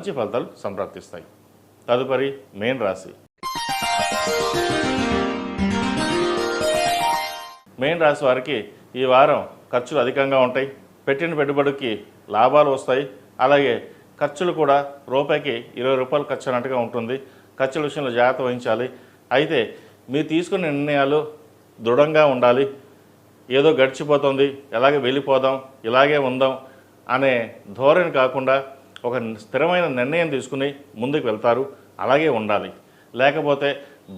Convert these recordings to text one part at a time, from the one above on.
మంచి ఫలితాలు సంప్రాప్తిస్తాయి. తదుపరి మేన్ రాశి. మేన్ రాశి వారికి ఈ వారం ఖర్చులు అధికంగా ఉంటాయి. పెట్టిన పెట్టుబడికి లాభాలు వస్తాయి. అలాగే ఖర్చులు కూడా రూపాయికి 20 రూపాయలు ఖర్చు అన్నట్టుగా ఉంటుంది. ఖర్చుల విషయంలో జాగ్రత్త వహించాలి. అయితే మీరు తీసుకున్న నిర్ణయాలు దృఢంగా ఉండాలి. ఏదో గడిచిపోతుంది, ఎలాగే వెళ్ళిపోదాం, ఇలాగే ఉందాం అనే ధోరణి కాకుండా ఒక స్థిరమైన నిర్ణయం తీసుకుని ముందుకు వెళ్తారు. అలాగే ఉండాలి. లేకపోతే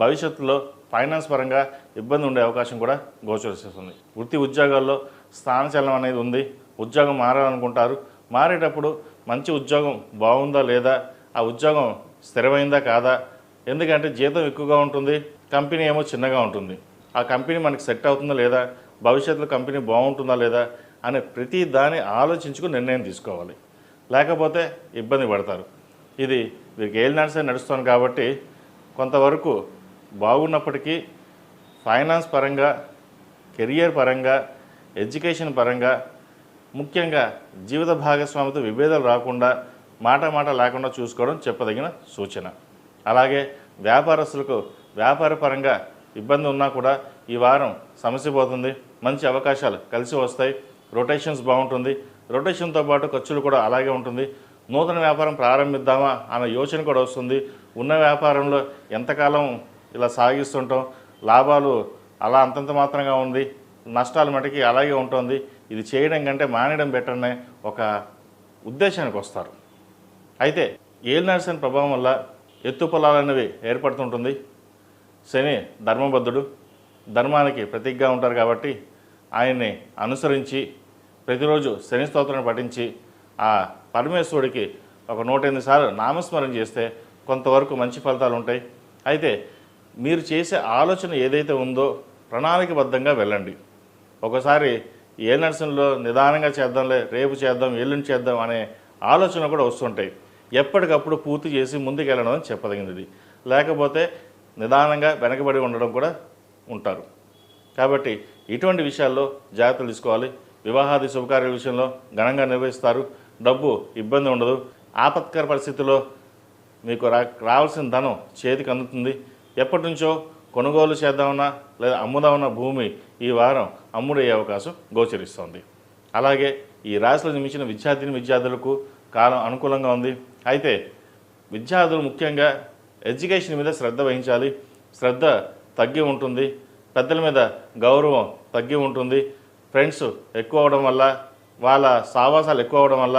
భవిష్యత్తులో ఫైనాన్స్ పరంగా ఇబ్బంది ఉండే అవకాశం కూడా గోచరిస్తుంది. వృత్తి ఉద్యోగాల్లో స్థానచలనం అనేది ఉంది. ఉద్యోగం మారాలనుకుంటారు. మారేటప్పుడు మంచి ఉద్యోగం బాగుందా లేదా, ఆ ఉద్యోగం స్థిరమైందా కాదా, ఎందుకంటే జీతం ఎక్కువగా ఉంటుంది, కంపెనీ ఏమో చిన్నగా ఉంటుంది. ఆ కంపెనీ మనకి సెట్ అవుతుందా లేదా, భవిష్యత్తులో కంపెనీ బాగుంటుందా లేదా అనే ప్రతి దాన్ని ఆలోచించుకుని నిర్ణయం తీసుకోవాలి. లేకపోతే ఇబ్బంది పడతారు. ఇది వీరికి ఏలినాడ్సే నడుస్తుంది కాబట్టి కొంతవరకు బాగున్నప్పటికీ ఫైనాన్స్ పరంగా, కెరియర్ పరంగా, ఎడ్యుకేషన్ పరంగా, ముఖ్యంగా జీవిత భాగస్వామితో విభేదాలు రాకుండా మాట లేకుండా చూసుకోవడం చెప్పదగిన సూచన. అలాగే వ్యాపారస్తులకు వ్యాపార పరంగా ఇబ్బంది ఉన్నా కూడా ఈ వారం సమస్య పోతుంది. మంచి అవకాశాలు కలిసి వస్తాయి. రొటేషన్స్ బాగుంటుంది. రొటేషన్తో పాటు ఖర్చులు కూడా అలాగే ఉంటుంది. నూతన వ్యాపారం ప్రారంభిద్దామా అన్న యోచన కూడా వస్తుంది. ఉన్న వ్యాపారంలో ఎంతకాలం ఇలా సాగిస్తుంటాం, లాభాలు అలా అంతంత మాత్రంగా ఉంది, నష్టాలు మటుకి అలాగే ఉంటుంది, ఇది చేయడం కంటే మానేయడం బెటర్ అనే ఒక ఉద్దేశానికి వస్తారు. అయితే ఏలినాడ్సన్ ప్రభావం వల్ల ఎత్తు పొలాలనేవి ఏర్పడుతుంటుంది. శని ధర్మబద్ధుడు, ధర్మానికి ప్రతీకగా ఉంటారు కాబట్టి ఆయన్ని అనుసరించి ప్రతిరోజు శని స్తోత్రాన్ని పఠించి ఆ పరమేశ్వరుడికి ఒక 108 సార్లు నామస్మరణ చేస్తే కొంతవరకు మంచి ఫలితాలు ఉంటాయి. అయితే మీరు చేసే ఆలోచన ఏదైతే ఉందో ప్రణాళికబద్ధంగా వెళ్ళండి. ఒకసారి ఏ నర్సంలో నిదానంగా చేద్దాంలే, రేపు చేద్దాం, ఎల్లుండి చేద్దాం అనే ఆలోచన కూడా వస్తుంటాయి. ఎప్పటికప్పుడు పూర్తి చేసి ముందుకు వెళ్ళడం అని చెప్పదగినది. లేకపోతే నిదానంగా వెనకబడి ఉండడం కూడా ఉంటారు. కాబట్టి ఇటువంటి విషయాల్లో జాగ్రత్తలు తీసుకోవాలి. వివాహాది శుభకార్యాల విషయంలో ఘనంగా నిర్వహిస్తారు. డబ్బు ఇబ్బంది ఉండదు. ఆపత్కర పరిస్థితుల్లో మీకు రావాల్సిన ధనం చేతికి అందుతుంది. ఎప్పటి నుంచో కొనుగోలు చేద్దామన్నా లేదా అమ్ముదామన్న భూమి ఈ వారం అమ్ముడయ్యే అవకాశం గోచరిస్తోంది. అలాగే ఈ రాశిలో జన్మించిన విద్యార్థులకు కాలం అనుకూలంగా ఉంది. అయితే విద్యార్థులు ముఖ్యంగా ఎడ్యుకేషన్ మీద శ్రద్ధ వహించాలి. శ్రద్ధ తగ్గి ఉంటుంది. పెద్దల మీద గౌరవం తగ్గి ఉంటుంది. ఫ్రెండ్స్ ఎక్కువ అవడం వల్ల, వాళ్ళ సావాసాలు ఎక్కువ అవడం వల్ల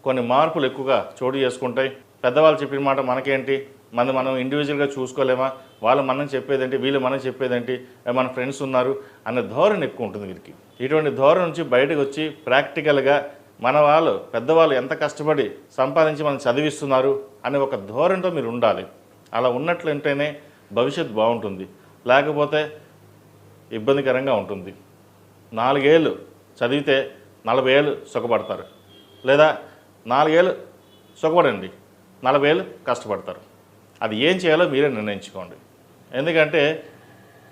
కొన్ని మార్పులు ఎక్కువగా చోటు చేసుకుంటాయి. పెద్దవాళ్ళు చెప్పిన మాట మనకేంటి, మనం ఇండివిజువల్గా చూసుకోలేమా, వాళ్ళు మనం చెప్పేదేంటి, వీళ్ళు మనం చెప్పేదేంటి, మన ఫ్రెండ్స్ ఉన్నారు అనే ధోరణి ఎక్కువ ఉంటుంది వీరికి. ఇటువంటి ధోరణి నుంచి బయటకు వచ్చి ప్రాక్టికల్గా మన వాళ్ళు పెద్దవాళ్ళు ఎంత కష్టపడి సంపాదించి మనం చదివిస్తున్నారు అనే ఒక ధోరణితో మీరు ఉండాలి. అలా ఉన్నట్లుంటేనే భవిష్యత్తు బాగుంటుంది. లేకపోతే ఇబ్బందికరంగా ఉంటుంది. 4 ఏళ్ళు చదివితే 40 ఏళ్ళు సుఖపడతారు. లేదా 4 ఏళ్ళు సుఖపడండి, 40 ఏళ్ళు కష్టపడతారు. అది ఏం చేయాలో మీరే నిర్ణయించుకోండి. ఎందుకంటే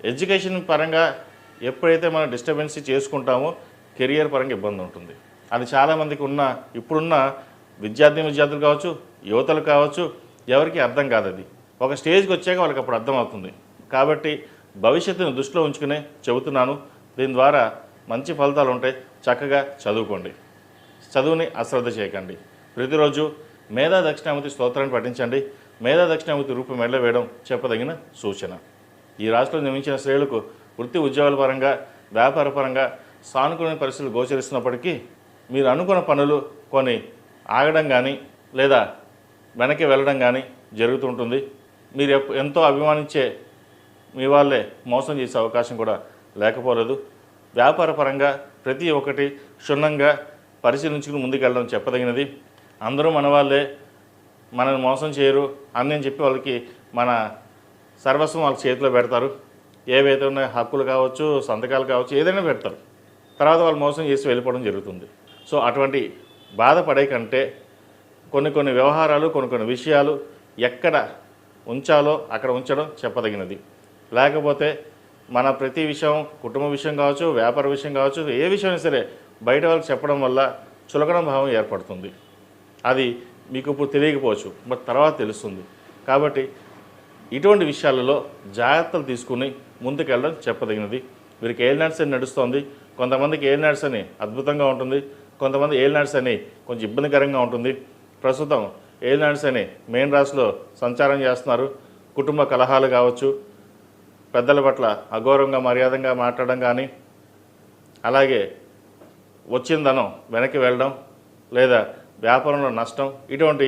ఎడ్యుకేషన్ పరంగా ఎప్పుడైతే మనం డిస్టర్బెన్స్ చేసుకుంటామో కెరియర్ పరంగా ఇబ్బంది ఉంటుంది. అది చాలామందికి ఇప్పుడున్న విద్యార్థులు కావచ్చు, యువతలు కావచ్చు, ఎవరికి అర్థం కాదు. అది ఒక స్టేజ్కి వచ్చాక వాళ్ళకి అప్పుడు అర్థమవుతుంది. కాబట్టి భవిష్యత్తును దృష్టిలో ఉంచుకునే చెబుతున్నాను. దీని ద్వారా మంచి ఫలితాలు ఉంటాయి. చక్కగా చదువుకోండి. చదువుని అశ్రద్ధ చేయకండి. ప్రతిరోజు మేధా దక్షిణామూర్తి స్తోత్రాన్ని పఠించండి. మేధా దక్షిణామూర్తి రూపం వెళ్ళవేయడం చెప్పదగిన సూచన. ఈ రాష్ట్రంలో నిర్మించిన స్త్రీలకు వృత్తి ఉద్యోగాల పరంగా, వ్యాపార పరంగా సానుకూలమైన పరిస్థితులు గోచరిస్తున్నప్పటికీ మీరు అనుకున్న పనులు కొన్ని ఆగడం కానీ లేదా వెనక్కి వెళ్ళడం కానీ జరుగుతుంటుంది. మీరు ఎంతో అభిమానించే మీ వాళ్ళే మోసం చేసే అవకాశం కూడా లేకపోలేదు. వ్యాపార పరంగా ప్రతి ఒక్కటి క్షుణ్ణంగా పరిశీలించుకుని ముందుకెళ్ళడం చెప్పదగినది. అందరూ మన వాళ్ళే, మనల్ని మోసం చేయరు అని చెప్పి వాళ్ళకి మన సర్వస్వం వాళ్ళ చేతిలో పెడతారు. ఏవైతే ఉన్నాయో హక్కులు కావచ్చు, సంతకాలు కావచ్చు, ఏదైనా పెడతారు. తర్వాత వాళ్ళు మోసం చేసి వెళ్ళిపోవడం జరుగుతుంది. సో అటువంటి బాధపడే కంటే కొన్ని వ్యవహారాలు, కొన్ని విషయాలు ఎక్కడ ఉంచాలో అక్కడ ఉంచడం చెప్పదగినది. లేకపోతే మన ప్రతి విషయం, కుటుంబ విషయం కావచ్చు, వ్యాపార విషయం కావచ్చు, ఏ విషయమైనా సరే బయట వాళ్ళకి చెప్పడం వల్ల చులకన భావం ఏర్పడుతుంది. అది మీకు ఇప్పుడు తెలియకపోవచ్చు, బట్ తర్వాత తెలుస్తుంది. కాబట్టి ఇటువంటి విషయాలలో జాగ్రత్తలు తీసుకుని ముందుకెళ్ళడం చెప్పదగినది. వీరికి ఏలినాడ్స్ అని నడుస్తోంది. కొంతమందికి ఏలినాడ్స్ అని అద్భుతంగా ఉంటుంది, కొంతమంది ఏలినాడ్స్ అని కొంచెం ఇబ్బందికరంగా ఉంటుంది. ప్రస్తుతం ఏలినాడ్స్ అని మెయిన్ రాశిలో సంచారం చేస్తున్నారు. కుటుంబ కలహాలు కావచ్చు, పెద్దల పట్ల అగౌరవంగా మర్యాదగా మాట్లాడడం కానీ, అలాగే వచ్చిన ధనం వెనక్కి వెళ్ళడం లేదా వ్యాపారంలో నష్టం, ఇటువంటి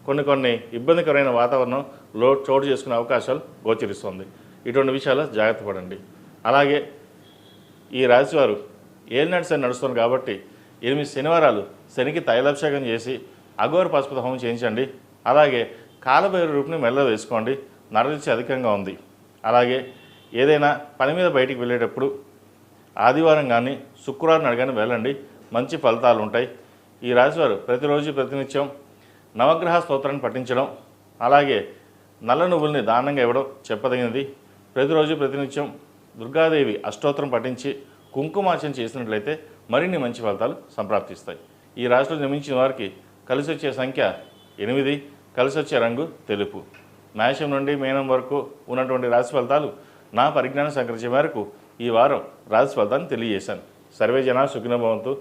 కొన్ని ఇబ్బందికరమైన వాతావరణంలో చోటు చేసుకునే అవకాశాలు గోచరిస్తుంది. ఇటువంటి విషయాల్లో జాగ్రత్త పడండి. అలాగే ఈ రాశివారు ఏలినాడ్స్ అని నడుస్తుంది కాబట్టి 8 శనివారాలు శనికి తైలాభిషేకం చేసి అఘోర పశుపత హోమం చేయించండి. అలాగే కాలభైరవ రూపుని మెల్ల వేసుకోండి. నరదిచ్చి అధికంగా ఉంది. అలాగే ఏదైనా పని మీద బయటికి వెళ్ళేటప్పుడు ఆదివారం కానీ శుక్రవారం నాడు కానీ వెళ్ళండి, మంచి ఫలితాలు ఉంటాయి. ఈ రాశివారు ప్రతిరోజు ప్రతినిత్యం నవగ్రహ స్తోత్రాన్ని పఠించడం, అలాగే నల్ల నువ్వుల్ని దానంగా ఇవ్వడం చెప్పదగినది. ప్రతిరోజు ప్రతినిత్యం దుర్గాదేవి అష్టోత్తరం పఠించి కుంకుమార్చన చేసినట్లయితే మరిన్ని మంచి ఫలితాలు సంప్రాప్తిస్తాయి. ఈ రాశిలో జన్మించిన వారికి కలిసి వచ్చే సంఖ్య 8, కలిసి వచ్చే రంగు తెలుపు. మేషం నుండి మీనం వరకు ఉన్నటువంటి రాశి ఫలితాలు నా పరిజ్ఞానం సంకరించే మేరకు ఈ వారం రాశి ఫలితాన్ని తెలియజేశాను. సర్వే జనా సుఖినో భవంతు.